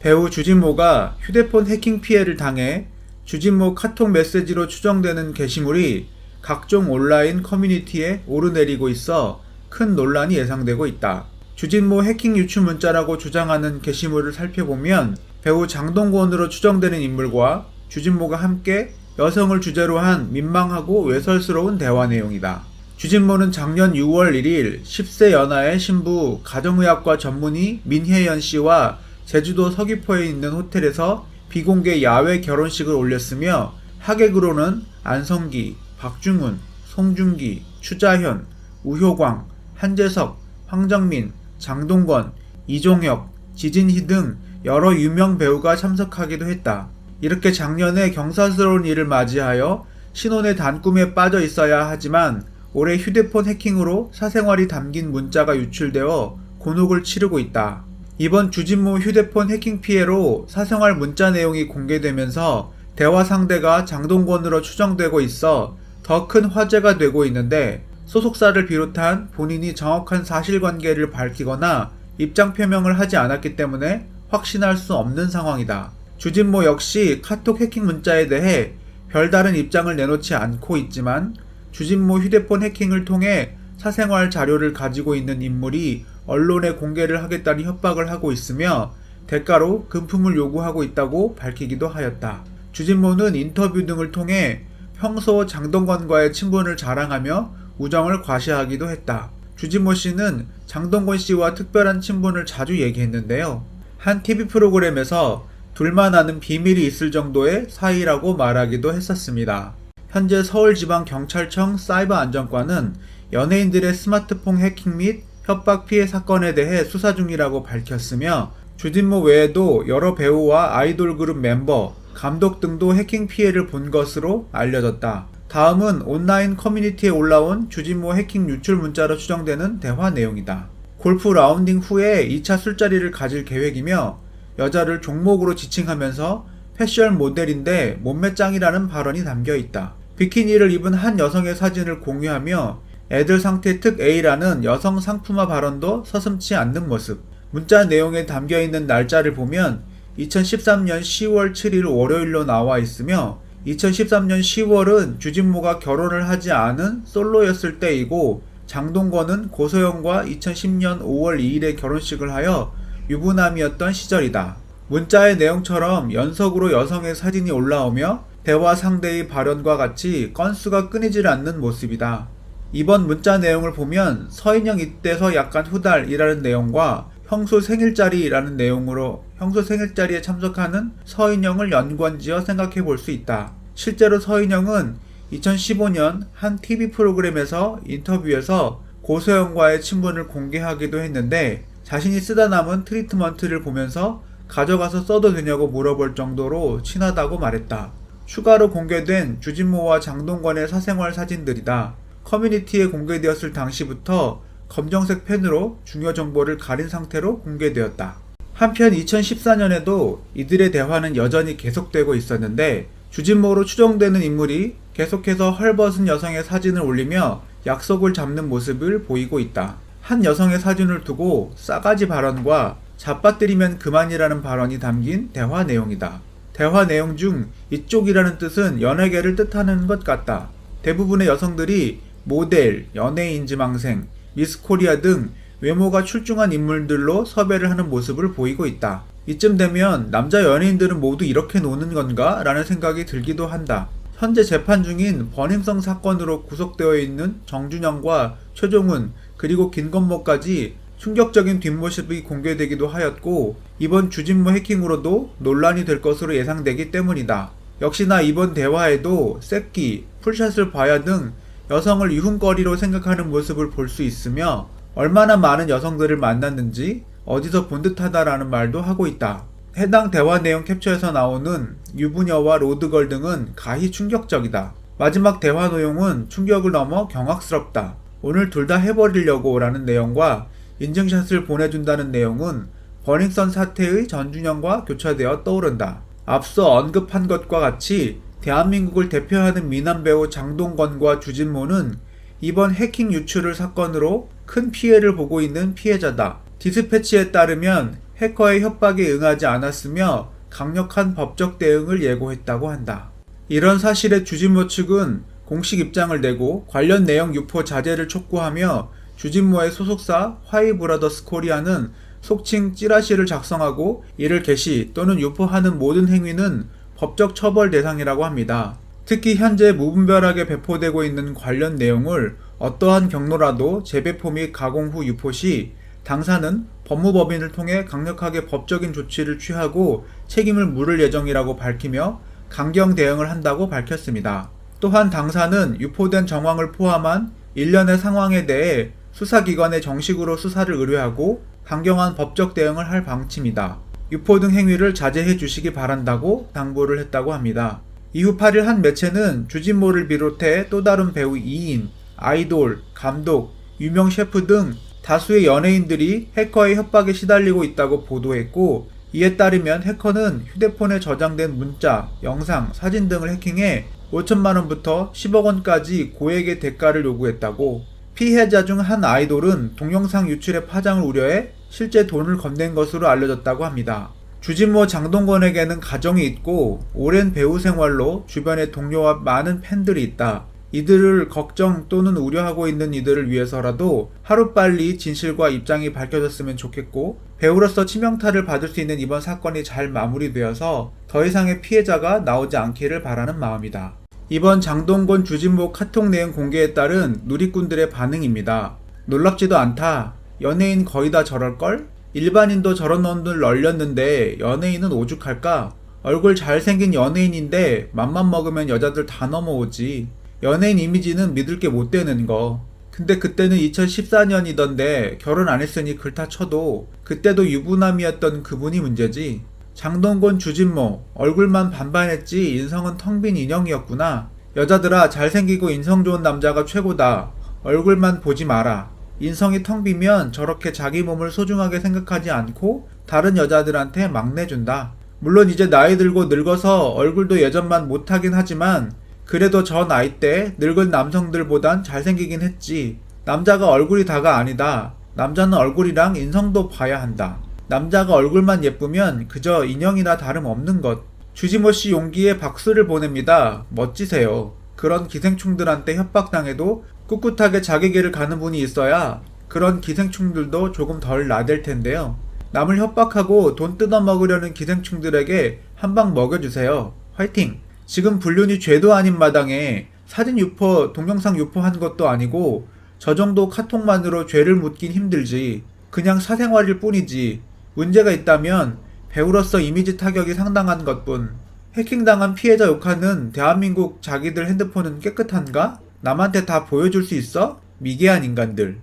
배우 주진모가 휴대폰 해킹 피해를 당해 주진모 카톡 메시지로 추정되는 게시물이 각종 온라인 커뮤니티에 오르내리고 있어 큰 논란이 예상되고 있다. 주진모 해킹 유출 문자라고 주장하는 게시물을 살펴보면 배우 장동건으로 추정되는 인물과 주진모가 함께 여성을 주제로 한 민망하고 외설스러운 대화 내용이다. 주진모는 작년 6월 1일 10세 연하의 신부 가정의학과 전문의 민혜연 씨와 제주도 서귀포에 있는 호텔에서 비공개 야외 결혼식을 올렸으며 하객으로는 안성기, 박중훈, 송중기, 추자현, 우효광, 한재석, 황정민, 장동건, 이종혁, 지진희 등 여러 유명 배우가 참석하기도 했다. 이렇게 작년에 경사스러운 일을 맞이하여 신혼의 단꿈에 빠져 있어야 하지만 올해 휴대폰 해킹으로 사생활이 담긴 문자가 유출되어 곤혹을 치르고 있다. 이번 주진모 휴대폰 해킹 피해로 사생활 문자 내용이 공개되면서 대화 상대가 장동건으로 추정되고 있어 더 큰 화제가 되고 있는데 소속사를 비롯한 본인이 정확한 사실관계를 밝히거나 입장 표명을 하지 않았기 때문에 확신할 수 없는 상황이다. 주진모 역시 카톡 해킹 문자에 대해 별다른 입장을 내놓지 않고 있지만 주진모 휴대폰 해킹을 통해 사생활 자료를 가지고 있는 인물이 언론에 공개를 하겠다는 협박을 하고 있으며 대가로 금품을 요구하고 있다고 밝히기도 하였다. 주진모는 인터뷰 등을 통해 평소 장동건과의 친분을 자랑하며 우정을 과시하기도 했다. 주진모 씨는 장동건 씨와 특별한 친분을 자주 얘기했는데요. 한 TV 프로그램에서 둘만 아는 비밀이 있을 정도의 사이라고 말하기도 했었습니다. 현재 서울지방경찰청 사이버안전과는 연예인들의 스마트폰 해킹 및 협박 피해 사건에 대해 수사 중이라고 밝혔으며 주진모 외에도 여러 배우와 아이돌 그룹 멤버, 감독 등도 해킹 피해를 본 것으로 알려졌다. 다음은 온라인 커뮤니티에 올라온 주진모 해킹 유출 문자로 추정되는 대화 내용이다. 골프 라운딩 후에 2차 술자리를 가질 계획이며 여자를 종목으로 지칭하면서 패션 모델인데 몸매 짱이라는 발언이 담겨 있다. 비키니를 입은 한 여성의 사진을 공유하며 애들 상태 특 A라는 여성 상품화 발언도 서슴지 않는 모습. 문자 내용에 담겨 있는 날짜를 보면 2013년 10월 7일 월요일로 나와 있으며 2013년 10월은 주진모가 결혼을 하지 않은 솔로였을 때이고 장동건은 고소영과 2010년 5월 2일에 결혼식을 하여 유부남이었던 시절이다. 문자의 내용처럼 연속으로 여성의 사진이 올라오며 대화 상대의 발언과 같이 건수가 끊이질 않는 모습이다. 이번 문자 내용을 보면 서인영 이때서 약간 후달이라는 내용과 형수 생일자리라는 내용으로 형수 생일자리에 참석하는 서인영을 연관지어 생각해 볼 수 있다. 실제로 서인영은 2015년 한 TV 프로그램에서 인터뷰에서 고소영과의 친분을 공개하기도 했는데 자신이 쓰다 남은 트리트먼트를 보면서 가져가서 써도 되냐고 물어볼 정도로 친하다고 말했다. 추가로 공개된 주진모와 장동건의 사생활 사진들이다. 커뮤니티에 공개되었을 당시부터 검정색 펜으로 중요 정보를 가린 상태로 공개되었다. 한편 2014년에도 이들의 대화는 여전히 계속되고 있었는데 주진모로 추정되는 인물이 계속해서 헐벗은 여성의 사진을 올리며 약속을 잡는 모습을 보이고 있다. 한 여성의 사진을 두고 싸가지 발언과 잡아뜨리면 그만이라는 발언이 담긴 대화 내용이다. 대화 내용 중 이쪽이라는 뜻은 연예계를 뜻하는 것 같다. 대부분의 여성들이 모델, 연예인 지망생, 미스코리아 등 외모가 출중한 인물들로 섭외를 하는 모습을 보이고 있다. 이쯤 되면 남자 연예인들은 모두 이렇게 노는 건가? 라는 생각이 들기도 한다. 현재 재판 중인 버닝썬 사건으로 구속되어 있는 정준영과 최종훈 그리고 김건모까지 충격적인 뒷모습이 공개되기도 하였고 이번 주진모 해킹으로도 논란이 될 것으로 예상되기 때문이다. 역시나 이번 대화에도 새끼, 풀샷을 봐야 등 여성을 유흥거리로 생각하는 모습을 볼 수 있으며 얼마나 많은 여성들을 만났는지 어디서 본 듯하다라는 말도 하고 있다. 해당 대화 내용 캡처에서 나오는 유부녀와 로드걸 등은 가히 충격적이다. 마지막 대화 내용은 충격을 넘어 경악스럽다. 오늘 둘 다 해버리려고 라는 내용과 인증샷을 보내준다는 내용은 버닝썬 사태의 전준영과 교차되어 떠오른다. 앞서 언급한 것과 같이 대한민국을 대표하는 미남 배우 장동건과 주진모는 이번 해킹 유출을 사건으로 큰 피해를 보고 있는 피해자다. 디스패치에 따르면 해커의 협박에 응하지 않았으며 강력한 법적 대응을 예고했다고 한다. 이런 사실에 주진모 측은 공식 입장을 내고 관련 내용 유포 자제를 촉구하며 주진모의 소속사 화이브라더스 코리아는 속칭 찌라시를 작성하고 이를 게시 또는 유포하는 모든 행위는 법적 처벌 대상이라고 합니다. 특히 현재 무분별하게 배포되고 있는 관련 내용을 어떠한 경로라도 재배포 및 가공 후 유포 시 당사는 법무법인을 통해 강력하게 법적인 조치를 취하고 책임을 물을 예정이라고 밝히며 강경 대응을 한다고 밝혔습니다. 또한 당사는 유포된 정황을 포함한 일련의 상황에 대해 수사기관에 정식으로 수사를 의뢰하고 강경한 법적 대응을 할 방침이다. 유포 등 행위를 자제해 주시기 바란다고 당부를 했다고 합니다. 이후 8일 한 매체는 주진모를 비롯해 또 다른 배우 2인, 아이돌, 감독, 유명 셰프 등 다수의 연예인들이 해커의 협박에 시달리고 있다고 보도했고, 이에 따르면 해커는 휴대폰에 저장된 문자, 영상, 사진 등을 해킹해 5천만원부터 10억원까지 고액의 대가를 요구했다고. 피해자 중 한 아이돌은 동영상 유출의 파장을 우려해 실제 돈을 건넨 것으로 알려졌다고 합니다. 주진모 장동건에게는 가정이 있고 오랜 배우 생활로 주변에 동료와 많은 팬들이 있다. 이들을 걱정 또는 우려하고 있는 이들을 위해서라도 하루빨리 진실과 입장이 밝혀졌으면 좋겠고, 배우로서 치명타를 받을 수 있는 이번 사건이 잘 마무리되어서 더 이상의 피해자가 나오지 않기를 바라는 마음이다. 이번 장동건 주진모 카톡 내용 공개에 따른 누리꾼들의 반응입니다. 놀랍지도 않다. 연예인 거의 다 저럴걸? 일반인도 저런 놈들 널렸는데 연예인은 오죽할까? 얼굴 잘생긴 연예인인데 맘만 먹으면 여자들 다 넘어오지. 연예인 이미지는 믿을 게 못 되는 거. 근데 그때는 2014년이던데 결혼 안 했으니 그렇다 쳐도 그때도 유부남이었던 그분이 문제지. 장동건 주진모 얼굴만 반반했지 인성은 텅 빈 인형이었구나. 여자들아, 잘생기고 인성 좋은 남자가 최고다. 얼굴만 보지 마라. 인성이 텅 비면 저렇게 자기 몸을 소중하게 생각하지 않고 다른 여자들한테 막 내준다. 물론 이제 나이 들고 늙어서 얼굴도 예전만 못하긴 하지만 그래도 저 나이 때 늙은 남성들보단 잘생기긴 했지. 남자가 얼굴이 다가 아니다. 남자는 얼굴이랑 인성도 봐야 한다. 남자가 얼굴만 예쁘면 그저 인형이나 다름없는 것. 주진모씨 용기에 박수를 보냅니다. 멋지세요. 그런 기생충들한테 협박당해도 꿋꿋하게 자기 길을 가는 분이 있어야 그런 기생충들도 조금 덜 나댈 텐데요. 남을 협박하고 돈 뜯어먹으려는 기생충들에게 한 방 먹여주세요. 화이팅! 지금 불륜이 죄도 아닌 마당에 사진 유포, 동영상 유포한 것도 아니고 저 정도 카톡만으로 죄를 묻긴 힘들지. 그냥 사생활일 뿐이지. 문제가 있다면 배우로서 이미지 타격이 상당한 것뿐. 해킹당한 피해자 욕하는 대한민국 자기들 핸드폰은 깨끗한가? 남한테 다 보여줄 수 있어? 미개한 인간들.